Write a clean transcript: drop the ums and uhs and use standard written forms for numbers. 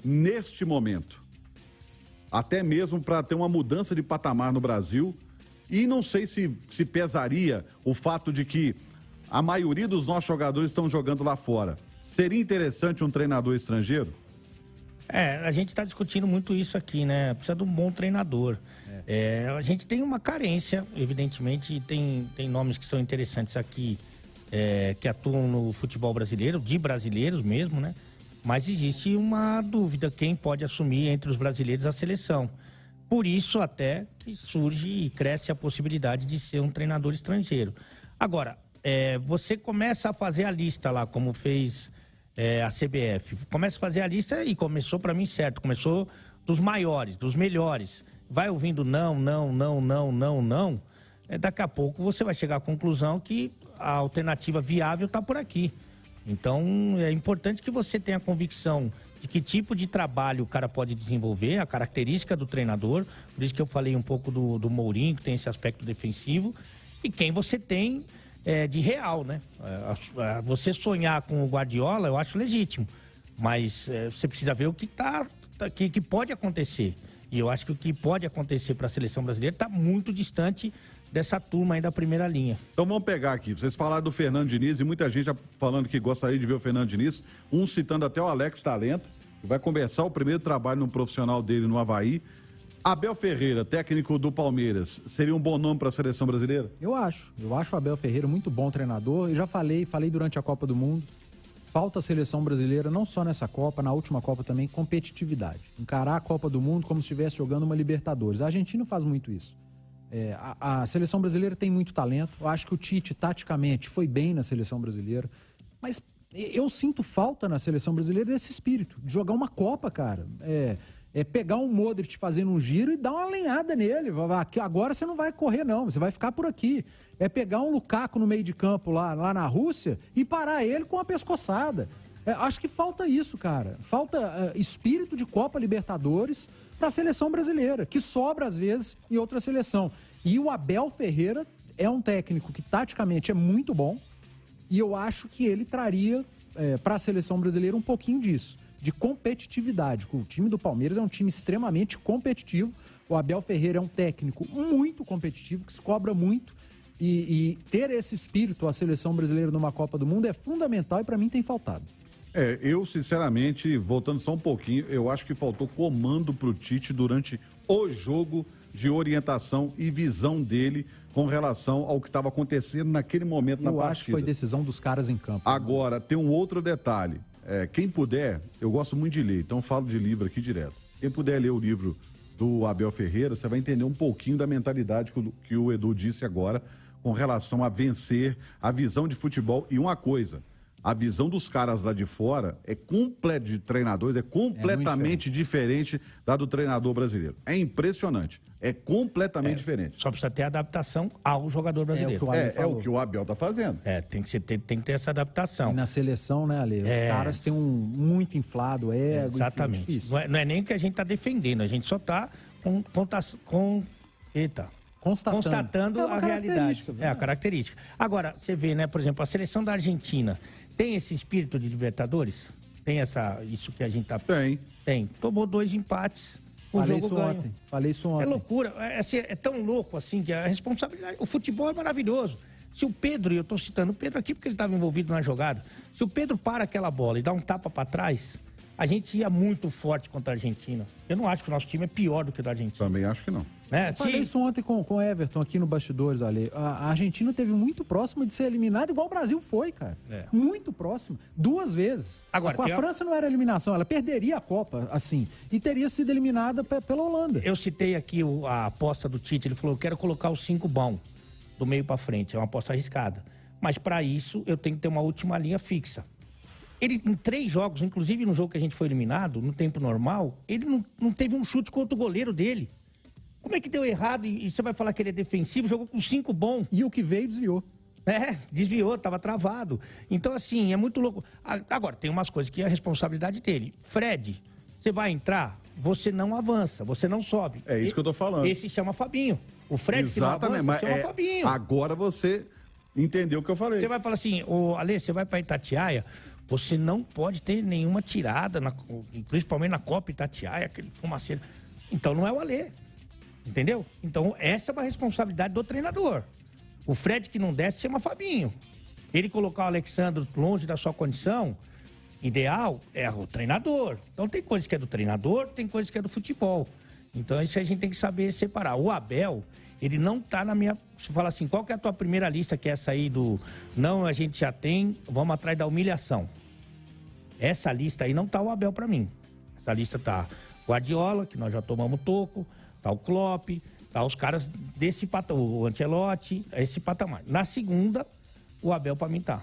neste momento? Até mesmo para ter uma mudança de patamar no Brasil. E não sei se pesaria o fato de que a maioria dos nossos jogadores estão jogando lá fora. Seria interessante um treinador estrangeiro? A gente está discutindo muito isso aqui, né? Precisa de um bom treinador. A gente tem uma carência, evidentemente, e tem nomes que são interessantes aqui, que atuam no futebol brasileiro, de brasileiros mesmo, né? Mas existe uma dúvida, quem pode assumir entre os brasileiros a seleção. Por isso até que surge e cresce a possibilidade de ser um treinador estrangeiro. Agora, você começa a fazer a lista lá, como fez a CBF. Começa a fazer a lista e começou para mim certo. Começou dos maiores, dos melhores. Vai ouvindo não. Daqui a pouco você vai chegar à conclusão que a alternativa viável está por aqui. Então, é importante que você tenha convicção de que tipo de trabalho o cara pode desenvolver, a característica do treinador. Por isso que eu falei um pouco do Mourinho, que tem esse aspecto defensivo. E quem você tem de real, né? Você sonhar com o Guardiola, eu acho legítimo. Mas você precisa ver o que que pode acontecer. E eu acho que o que pode acontecer para a seleção brasileira está muito distante dessa turma aí da primeira linha. Então vamos pegar aqui. Vocês falaram do Fernando Diniz e muita gente já falando que gostaria de ver o Fernando Diniz. Um citando até o Alex Talento, que vai começar o primeiro trabalho no profissional dele no Avaí. Abel Ferreira, técnico do Palmeiras, seria um bom nome para a seleção brasileira? Eu acho o Abel Ferreira muito bom treinador. Eu já falei durante a Copa do Mundo. Falta a seleção brasileira, não só nessa Copa, na última Copa também, competitividade. Encarar a Copa do Mundo como se estivesse jogando uma Libertadores. A Argentina faz muito isso. A seleção brasileira tem muito talento. Eu acho que o Tite, taticamente, foi bem na seleção brasileira. Mas eu sinto falta na seleção brasileira desse espírito, de jogar uma Copa, cara. Pegar um Modric fazendo um giro e dar uma lenhada nele. Agora você não vai correr, não. Você vai ficar por aqui. É pegar um Lukaku no meio de campo lá na Rússia e parar ele com a pescoçada. Acho que falta isso, cara. Falta espírito de Copa Libertadores para a seleção brasileira, que sobra às vezes em outra seleção. E o Abel Ferreira é um técnico que taticamente é muito bom e eu acho que ele traria para a seleção brasileira um pouquinho disso, de competitividade. O time do Palmeiras é um time extremamente competitivo. O Abel Ferreira é um técnico muito competitivo, que se cobra muito. E ter esse espírito, a seleção brasileira numa Copa do Mundo, é fundamental e para mim tem faltado. Eu sinceramente, voltando só um pouquinho, eu acho que faltou comando pro Tite durante o jogo, de orientação e visão dele com relação ao que estava acontecendo naquele momento na partida. Eu acho que foi decisão dos caras em campo. Agora, tem um outro detalhe. Quem puder, eu gosto muito de ler, então eu falo de livro aqui direto. Quem puder ler o livro do Abel Ferreira, você vai entender um pouquinho da mentalidade que o Edu disse agora com relação a vencer, a visão de futebol. E uma coisa, a visão dos caras lá de fora de treinadores é completamente diferente da do treinador brasileiro. É impressionante. É completamente diferente. Só precisa ter adaptação ao jogador brasileiro. É o que o Abel tá fazendo. Tem que ter essa adaptação. E na seleção, né, Ale? Os caras têm muito inflado ego. Exatamente. Enfim, difícil. Não é nem o que a gente tá defendendo, a gente só tá constatando a realidade. A característica. Agora, você vê, né, por exemplo, a seleção da Argentina tem esse espírito de Libertadores? Tem isso que a gente tá... Tem. Tomou 2 empates. Falei isso ontem. É loucura. É tão louco assim que a responsabilidade... O futebol é maravilhoso. Se o Pedro, e eu tô citando o Pedro aqui porque ele estava envolvido na jogada, se o Pedro para aquela bola e dá um tapa para trás, a gente ia muito forte contra a Argentina. Eu não acho que o nosso time é pior do que o da Argentina. Também acho que não. Falei isso ontem com o Everton aqui no Bastidores, Ale. A Argentina teve muito próximo de ser eliminada, igual o Brasil foi, cara. Muito próximo. 2 vezes. Agora, com a França não era eliminação, ela perderia a Copa, assim, e teria sido eliminada pela Holanda. Eu citei aqui a aposta do Tite, ele falou, eu quero colocar os 5 bom do meio para frente. É uma aposta arriscada. Mas para isso, eu tenho que ter uma última linha fixa. Ele, em 3 jogos, inclusive no jogo que a gente foi eliminado, no tempo normal, ele não teve um chute contra o goleiro dele. Como é que deu errado e você vai falar que ele é defensivo, jogou com 5 bom? E o que veio desviou. Desviou, tava travado. Então, assim, é muito louco. Agora, tem umas coisas que é a responsabilidade dele. Fred, você vai entrar, você não avança, você não sobe. É isso que eu tô falando. Esse chama Fabinho. O Fred, exatamente, que não avança, chama Fabinho. Agora você entendeu o que eu falei. Você vai falar assim, Ale, você vai pra Itatiaia, Você não pode ter nenhuma tirada, principalmente na Copa Itatiaia, aquele fumaceiro. Então não é o Alê, entendeu? Então essa é uma responsabilidade do treinador. O Fred que não desce chama Fabinho. Ele colocar o Alexandre longe da sua condição ideal é o treinador. Então tem coisas que é do treinador, tem coisas que é do futebol. Então isso a gente tem que saber separar. O Abel, ele não tá na minha... Você fala assim, qual que é a tua primeira lista, que é essa aí do... Não, a gente já tem, vamos atrás da humilhação. Essa lista aí não tá o Abel pra mim. Essa lista tá o Guardiola, que nós já tomamos toco, tá o Klopp, tá os caras desse patamar, o Ancelotti, esse patamar. Na segunda, o Abel pra mim tá.